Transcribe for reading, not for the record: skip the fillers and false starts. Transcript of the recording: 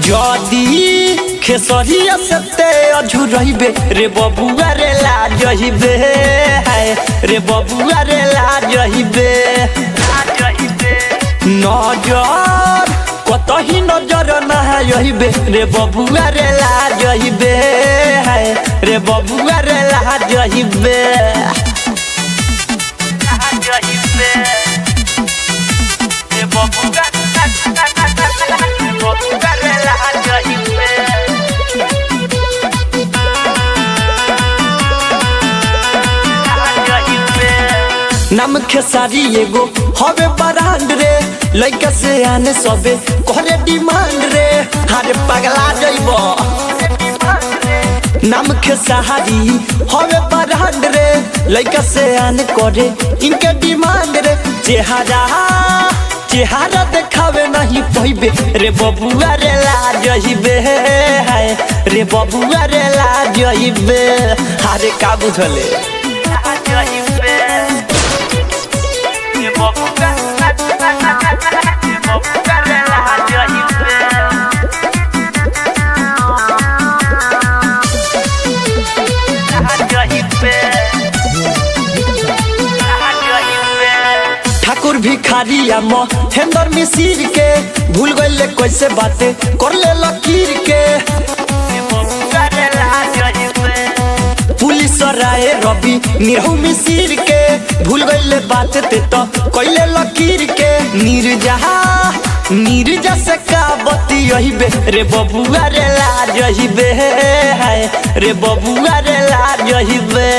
जदी खेसरिया सते अझुरइबे रे बबुआ रे लाजहिबे हाय रे बबुआ रे लाजहिबे नजर कतही नजर ना यहिबे रे बबुआ रे लाजहिबे हाय रे बबुआ रे लाजहिबे रे बबुआ नाम खेसारी एगो हवे ब्रांड रे लइका से आने सबे करे डिमांड रे हारे पगला जइबो नाम खेसारी हवे ब्रांड रे लइका से आने करे इनके डिमांड रे चेहरा देखावे नहीं पइबे रे बबुआ रे लाजहिबे हाय रे बबुआ रे लाजहिबे हारे का बुझले लाजहिबे रे बबुआ रे लाजहिबे ठाकुर भिखारिया महेंद्र मिसिर के भूल गइले कैसे बातें कर ले लकीर के पुलिस राय रवि निरहु मिसिर के भूल गइले बातें ते तो कइले लकीर के नीरजा से का बतियहिबे रे बबुआ रे लाजहिबे हाय रे बबुआ रे लाजहिबे